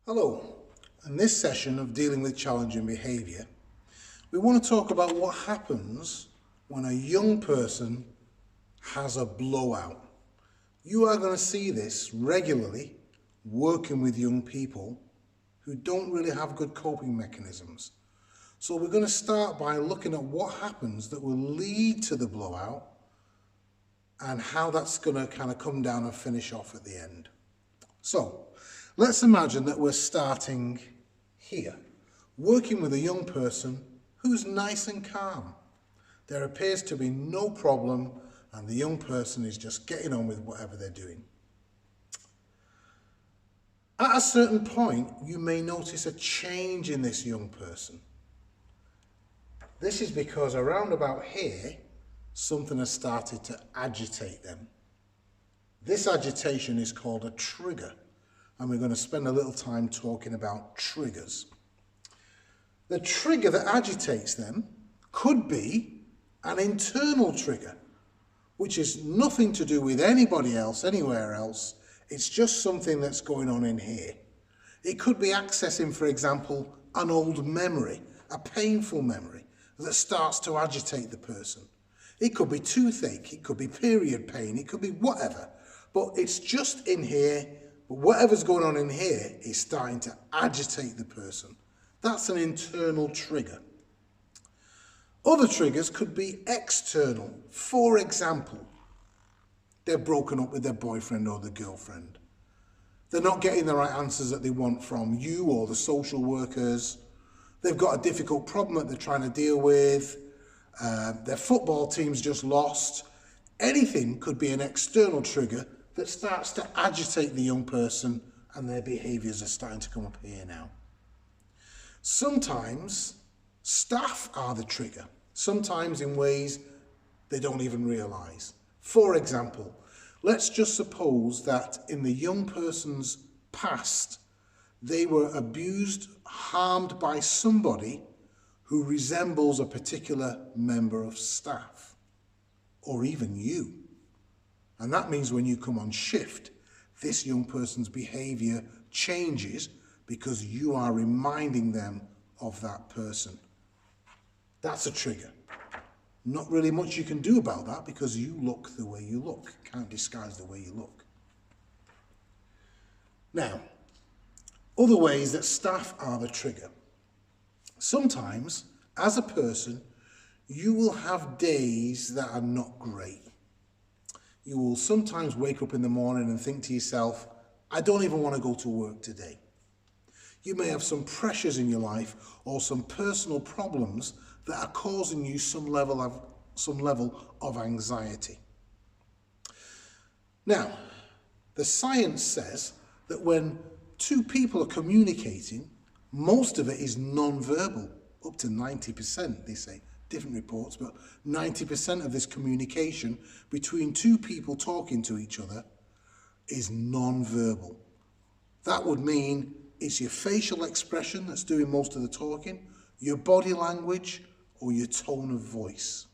Hello, in this session of dealing with challenging behaviour, we want to talk about what happens when a young person has a blowout. You are going to see this regularly working with young people who don't really have good coping mechanisms. So we're going to start by looking at what happens that will lead to the blowout and how that's going to kind of come down and finish off at the end. So let's imagine that we're starting here, working with a young person who's nice and calm. There appears to be no problem and the young person is just getting on with whatever they're doing. At a certain point, you may notice a change in this young person. This is because around about here, something has started to agitate them. This agitation is called a trigger. And we're going to spend a little time talking about triggers. The trigger that agitates them could be an internal trigger, which is nothing to do with anybody else, anywhere else. It's just something that's going on in here. It could be accessing, for example, an old memory, a painful memory that starts to agitate the person. It could be toothache, it could be period pain, it could be whatever, but it's just in here. But whatever's going on in here is starting to agitate the person. That's an internal trigger. Other triggers could be external. For example, they're broken up with their boyfriend or their girlfriend. They're not getting the right answers that they want from you or the social workers. They've got a difficult problem that they're trying to deal with. Their football team's just lost. Anything could be an external trigger that starts to agitate the young person, and their behaviours are starting to come up here now. Sometimes staff are the trigger, sometimes in ways they don't even realise. For example, let's just suppose that in the young person's past, they were abused, harmed by somebody who resembles a particular member of staff, or even you. And that means when you come on shift, this young person's behaviour changes because you are reminding them of that person. That's a trigger. Not really much you can do about that because you look the way you look. Can't disguise the way you look. Now, other ways that staff are the trigger. Sometimes, as a person, you will have days that are not great. You will sometimes wake up in the morning and think to yourself, I don't even want to go to work today. You may have some pressures in your life or some personal problems that are causing you some level of anxiety. Now, the science says that when two people are communicating, most of it is non-verbal, up to 90%, they say. Different reports, but 90% of this communication between two people talking to each other is non-verbal. That would mean it's your facial expression that's doing most of the talking, your body language, or your tone of voice.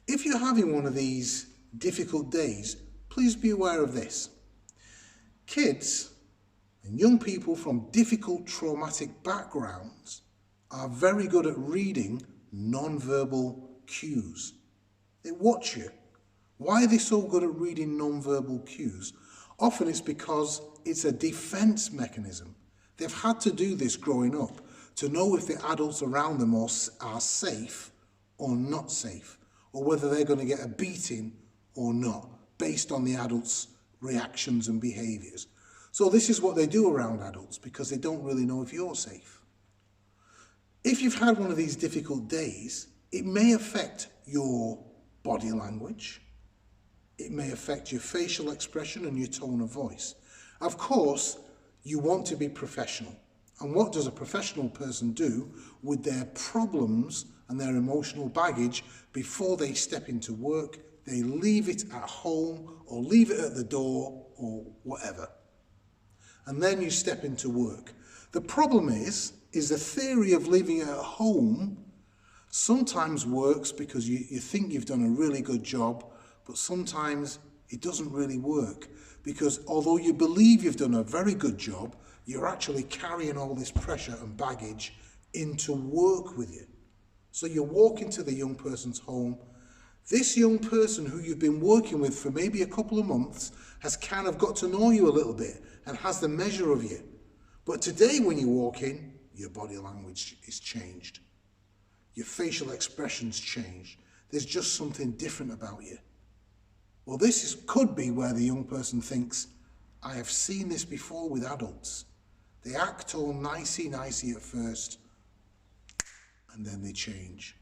If you're having one of these difficult days, please be aware of this. Kids and young people from difficult traumatic backgrounds are very good at reading non-verbal cues. They watch you. Why are they so good at reading non-verbal cues? Often it's because it's a defense mechanism. They've had to do this growing up to know if the adults around them are safe or not safe, or whether they're going to get a beating or not, based on the adults' reactions and behaviours. So this is what they do around adults because they don't really know if you're safe. If you've had one of these difficult days, it may affect your body language. It may affect your facial expression and your tone of voice. Of course, you want to be professional. And what does a professional person do with their problems and their emotional baggage before they step into work? They leave it at home or leave it at the door or whatever. And then you step into work. The problem is the theory of leaving it at home sometimes works because you think you've done a really good job, but sometimes it doesn't really work, because although you believe you've done a very good job, you're actually carrying all this pressure and baggage into work with you. So you walk into the young person's home. This young person who you've been working with for maybe a couple of months has kind of got to know you a little bit and has the measure of you. But today when you walk in, your body language is changed. Your facial expressions change. There's just something different about you. Well, could be where the young person thinks, I have seen this before with adults. They act all nicey-nicey at first, and then they change.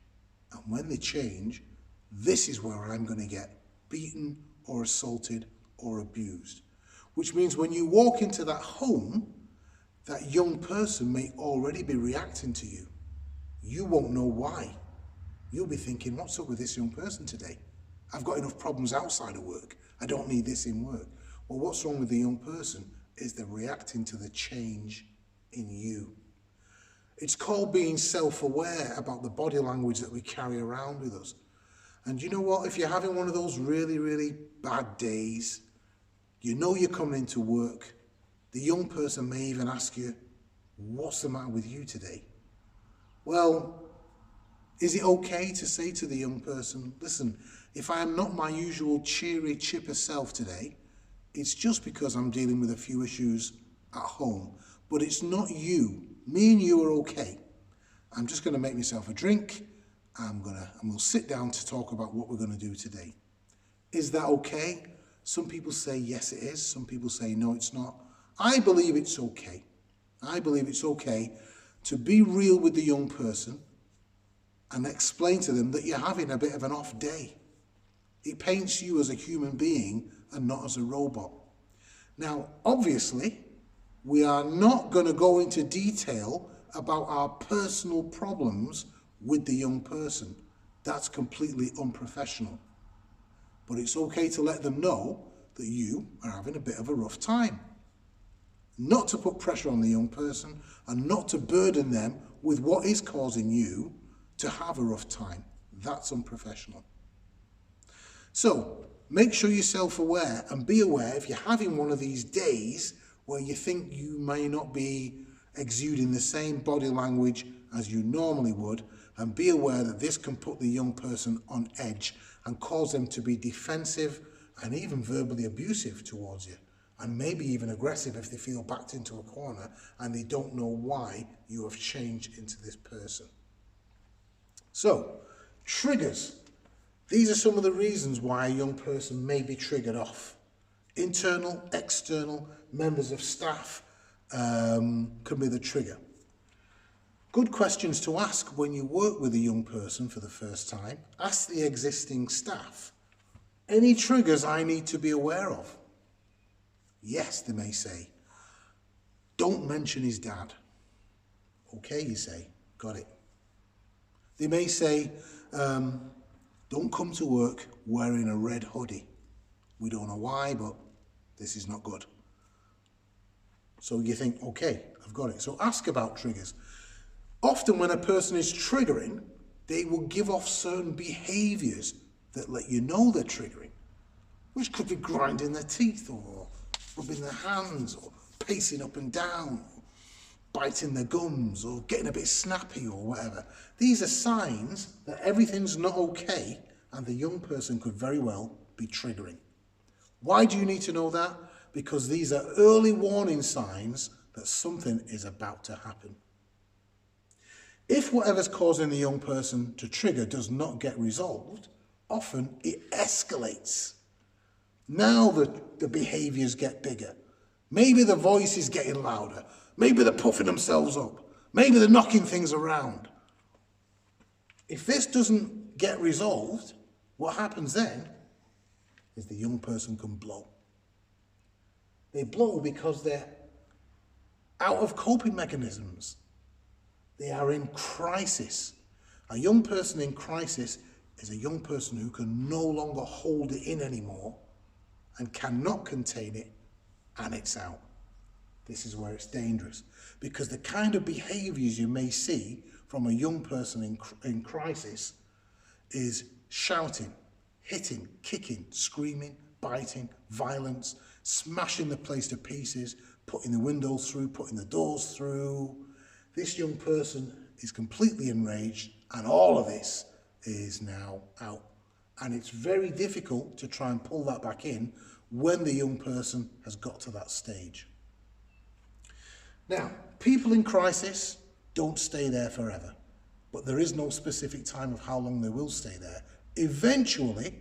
And when they change, this is where I'm going to get beaten or assaulted or abused. Which means when you walk into that home, that young person may already be reacting to you. You won't know why. You'll be thinking, what's up with this young person today? I've got enough problems outside of work. I don't need this in work. Well, what's wrong with the young person is they're reacting to the change in you. It's called being self-aware about the body language that we carry around with us. And you know what? If you're having one of those really, really bad days, you know you're coming into work, the young person may even ask you, what's the matter with you today? Well, is it okay to say to the young person, listen, if I am not my usual cheery, chipper self today, it's just because I'm dealing with a few issues at home. But it's not you. Me and you are okay. I'm just going to make myself a drink. And we'll sit down to talk about what we're going to do today. Is that okay? Some people say yes, it is. Some people say no, it's not. I believe it's okay. I believe it's okay to be real with the young person and explain to them that you're having a bit of an off day. It paints you as a human being and not as a robot. Now, obviously, we are not going to go into detail about our personal problems with the young person. That's completely unprofessional. But it's okay to let them know that you are having a bit of a rough time. Not to put pressure on the young person and not to burden them with what is causing you to have a rough time. That's unprofessional. So make sure you're self-aware and be aware if you're having one of these days where you think you may not be exuding the same body language as you normally would, and be aware that this can put the young person on edge and cause them to be defensive and even verbally abusive towards you, and maybe even aggressive if they feel backed into a corner and they don't know why you have changed into this person. So, triggers. These are some of the reasons why a young person may be triggered off. Internal, external, members of staff can be the trigger. Good questions to ask when you work with a young person for the first time. Ask the existing staff, any triggers I need to be aware of? Yes, they may say. Don't mention his dad. Okay, you say, got it. They may say, don't come to work wearing a red hoodie. We don't know why, but this is not good. So you think, okay, I've got it. So ask about triggers. Often when a person is triggering, they will give off certain behaviours that let you know they're triggering, which could be grinding their teeth or rubbing their hands or pacing up and down, or biting their gums or getting a bit snappy or whatever. These are signs that everything's not okay and the young person could very well be triggering. Why do you need to know that? Because these are early warning signs that something is about to happen. If whatever's causing the young person to trigger does not get resolved, often it escalates. Now the behaviours get bigger. Maybe the voice is getting louder. Maybe they're puffing themselves up. Maybe they're knocking things around. If this doesn't get resolved, what happens then is the young person can blow. They blow because they're out of coping mechanisms. They are in crisis. A young person in crisis is a young person who can no longer hold it in anymore and cannot contain it, and it's out. This is where it's dangerous, because the kind of behaviours you may see from a young person in crisis is shouting, hitting, kicking, screaming, biting, violence, smashing the place to pieces, putting the windows through, putting the doors through. This young person is completely enraged, and all of this is now out. And it's very difficult to try and pull that back in when the young person has got to that stage. Now, people in crisis don't stay there forever, but there is no specific time of how long they will stay there. Eventually,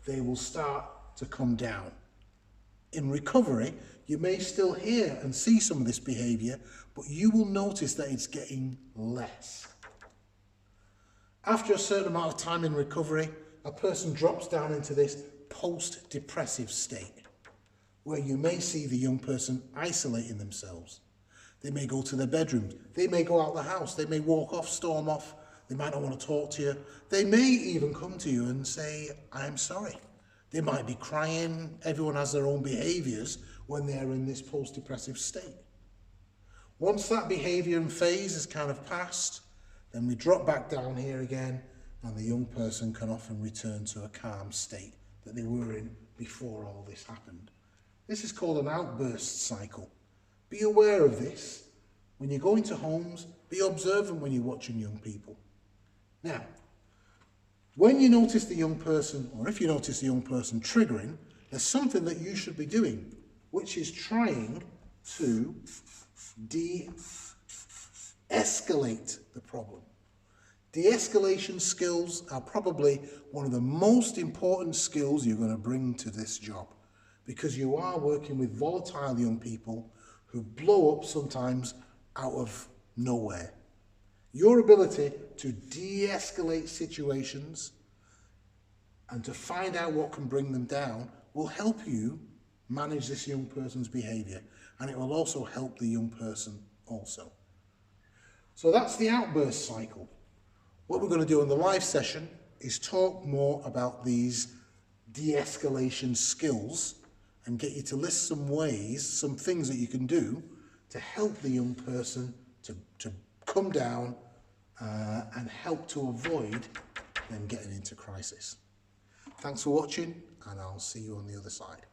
they will start to come down. In recovery, you may still hear and see some of this behaviour, but you will notice that it's getting less. After a certain amount of time in recovery, a person drops down into this post-depressive state, where you may see the young person isolating themselves. They may go to their bedrooms, they may go out the house, they may walk off, storm off, they might not want to talk to you. They may even come to you and say, I'm sorry. They might be crying. Everyone has their own behaviours when they're in this post-depressive state. Once that behaviour and phase is kind of passed, then we drop back down here again, and the young person can often return to a calm state that they were in before all this happened. This is called an outburst cycle. Be aware of this. When you go into homes, be observant when you're watching young people. Now, when you notice the young person, or if you notice the young person triggering, there's something that you should be doing, which is trying to de-escalate the problem. De-escalation skills are probably one of the most important skills you're going to bring to this job, because you are working with volatile young people who blow up sometimes out of nowhere. Your ability to de-escalate situations and to find out what can bring them down will help you manage this young person's behaviour, and it will also help the young person also. So that's the outburst cycle. What we're going to do in the live session is talk more about these de-escalation skills and get you to list some ways, some things that you can do to help the young person to come down and help to avoid them getting into crisis. Thanks for watching, and I'll see you on the other side.